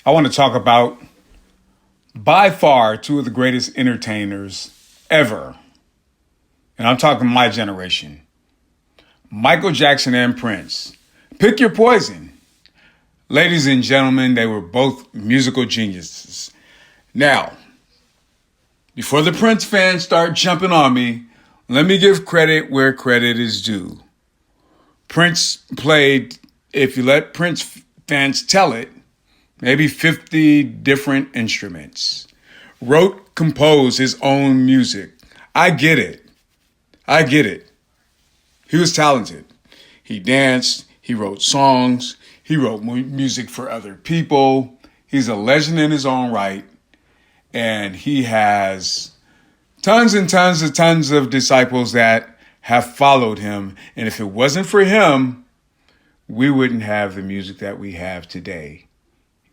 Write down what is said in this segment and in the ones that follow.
I want to talk about by far two of the greatest entertainers ever. And I'm talking my generation. Michael Jackson and Prince. Pick your poison. Ladies and gentlemen, they were both musical geniuses. Now, before the Prince fans start jumping on me, let me give credit where credit is due. Prince played, if you let Prince fans tell it, maybe 50 different instruments. Wrote, composed his own music. I get it. He was talented. He danced. He wrote songs. He wrote music for other people. He's a legend in his own right. And he has tons of disciples that have followed him. And if it wasn't for him, we wouldn't have the music that we have today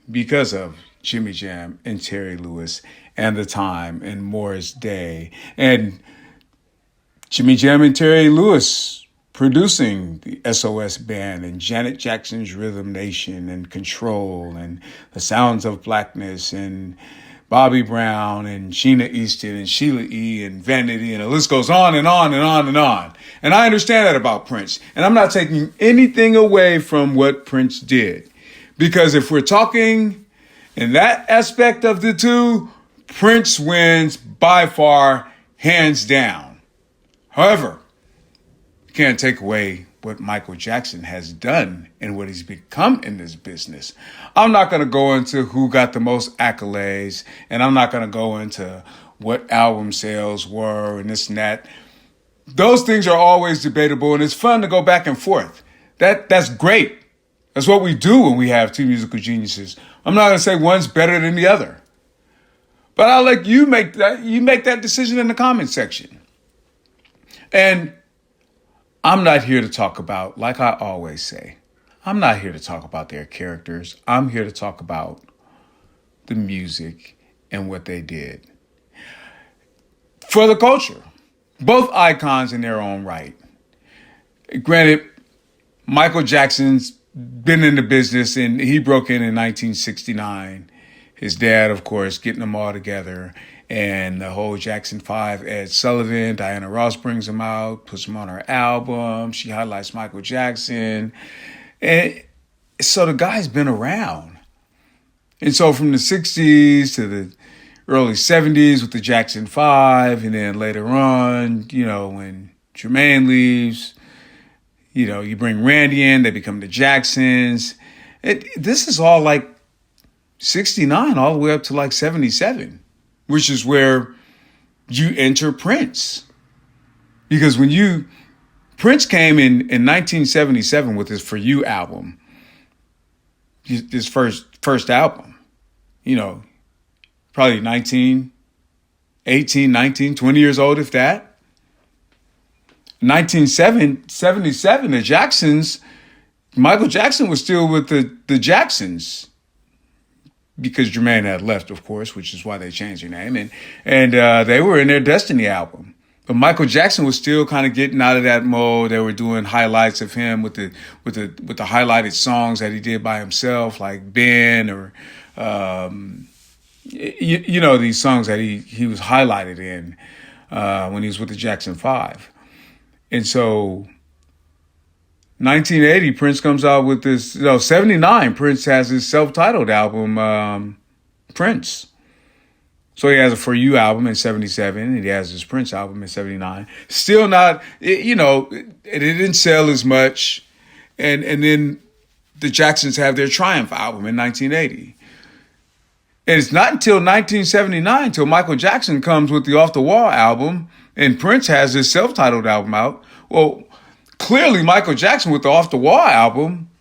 because of Jimmy Jam and Terry Lewis and The Time and Morris Day and Jimmy Jam and Terry Lewis producing the SOS Band and Janet Jackson's Rhythm Nation and Control and The Sounds of Blackness and Bobby Brown and Sheena Easton and Sheila E. and Vanity, and the list goes on and on and on and on. And I understand that about Prince. And I'm not taking anything away from what Prince did. Because if we're talking in that aspect of the two, Prince wins by far, hands down. However, you can't take away what Michael Jackson has done and what he's become in this business. I'm not going to go into who got the most accolades, and I'm not going to go into what album sales were and this and that. Those things are always debatable, and it's fun to go back and forth. That's great. That's what we do when we have two musical geniuses. I'm not going to say one's better than the other. But I'll let you make that decision in the comment section. And I'm not here to talk about, like I always say, I'm not here to talk about their characters. I'm here to talk about the music and what they did. For the culture, both icons in their own right. Granted, Michael Jackson's been in the business and he broke in 1969. His dad, of course, getting them all together. And the whole Jackson 5, Ed Sullivan, Diana Ross brings him out, puts him on her album. She highlights Michael Jackson. And so the guy's been around. And so from the 60s to the early 70s with the Jackson 5, and then later on, when Jermaine leaves, you bring Randy in, they become the Jacksons. This is all like 69 all the way up to like 77. Which is where you enter Prince. Because Prince came in 1977 with his For You album, his first album, probably 19, 18, 19, 20 years old, if that. 1977, the Jacksons, Michael Jackson was still with the Jacksons. Because Jermaine had left, of course, which is why they changed their name. And they were in their Destiny album. But Michael Jackson was still kind of getting out of that mode. They were doing highlights of him with the highlighted songs that he did by himself, like Ben or these songs that he was highlighted in when he was with the Jackson 5. And so 1980, Prince comes out with this, 79, Prince has his self-titled album, Prince. So he has a For You album in 77, and he has his Prince album in 79. Still not, it didn't sell as much. And then the Jacksons have their Triumph album in 1980. And it's not until 1979 till Michael Jackson comes with the Off the Wall album, and Prince has his self-titled album out. Well, clearly, Michael Jackson with the Off the Wall album,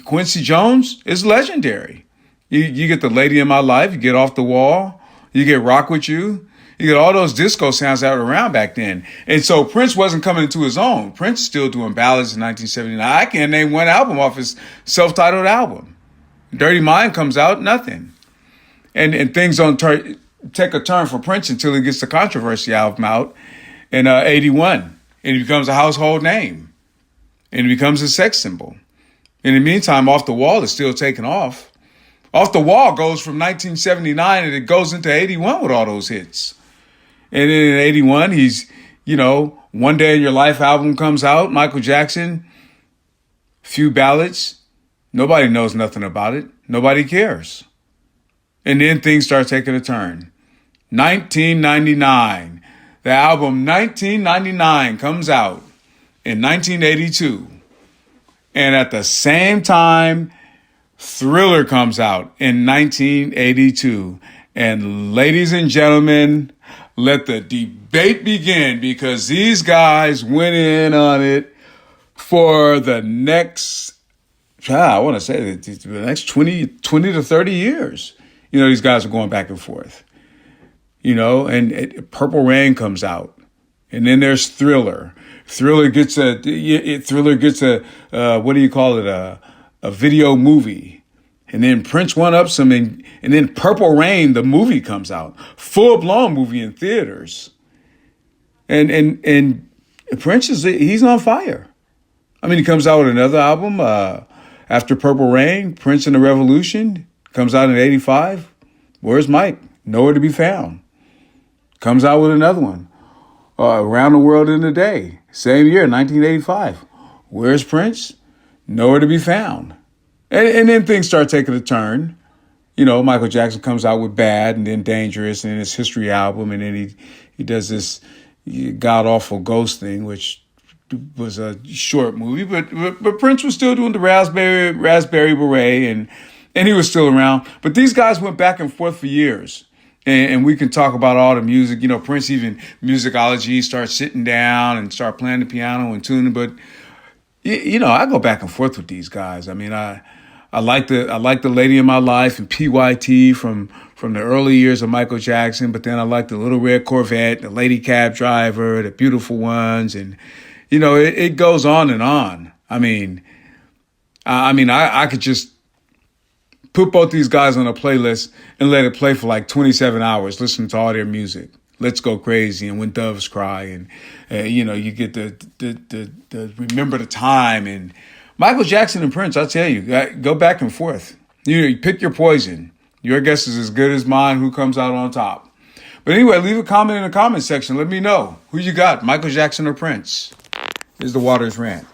Quincy Jones is legendary. You get the Lady in My Life, you get Off the Wall, you get Rock With You, you get all those disco sounds that were around back then. And so Prince wasn't coming into his own. Prince still doing ballads in 1979. I can't name one album off his self-titled album. Dirty Mind comes out, nothing. And things don't take a turn for Prince until he gets the Controversy album out in 81. And he becomes a household name. And he becomes a sex symbol. In the meantime, Off the Wall is still taking off. Off the Wall goes from 1979 and it goes into 81 with all those hits. And then in 81, he's, One Day in Your Life album comes out, Michael Jackson, few ballads. Nobody knows nothing about it. Nobody cares. And then things start taking a turn. 1999. The album 1999 comes out in 1982. And at the same time, Thriller comes out in 1982. And ladies and gentlemen, let the debate begin, because these guys went in on it for the next, I want to say the next 20 to 30 years. These guys are going back and forth. And Purple Rain comes out. And then there's Thriller. Thriller gets a what do you call it? A video movie. And then Prince one-ups him, and then Purple Rain, the movie, comes out. Full-blown movie in theaters. And Prince he's on fire. He comes out with another album after Purple Rain, Prince and the Revolution, comes out in 85. Where's Mike? Nowhere to be found. Comes out with another one. Around the World in a Day. Same year, 1985. Where's Prince? Nowhere to be found. And then things start taking a turn. Michael Jackson comes out with Bad and then Dangerous and then his History album. And then he does this god-awful Ghost thing, which was a short movie. But Prince was still doing the Raspberry Beret and he was still around. But these guys went back and forth for years. And we can talk about all the music. Prince, even musicology, starts sitting down and start playing the piano and tuning. But, I go back and forth with these guys. I like the Lady in My Life and PYT from the early years of Michael Jackson. But then I like the Little Red Corvette, the Lady Cab Driver, the Beautiful Ones. And, it goes on and on. I could just put both these guys on a playlist and let it play for like 27 hours, listening to all their music. Let's Go Crazy and When Doves Cry. And, you get the Remember the Time. And Michael Jackson and Prince, I'll tell you, go back and forth. You pick your poison. Your guess is as good as mine, who comes out on top. But anyway, leave a comment in the comment section. Let me know who you got, Michael Jackson or Prince. This is the Waters Rant.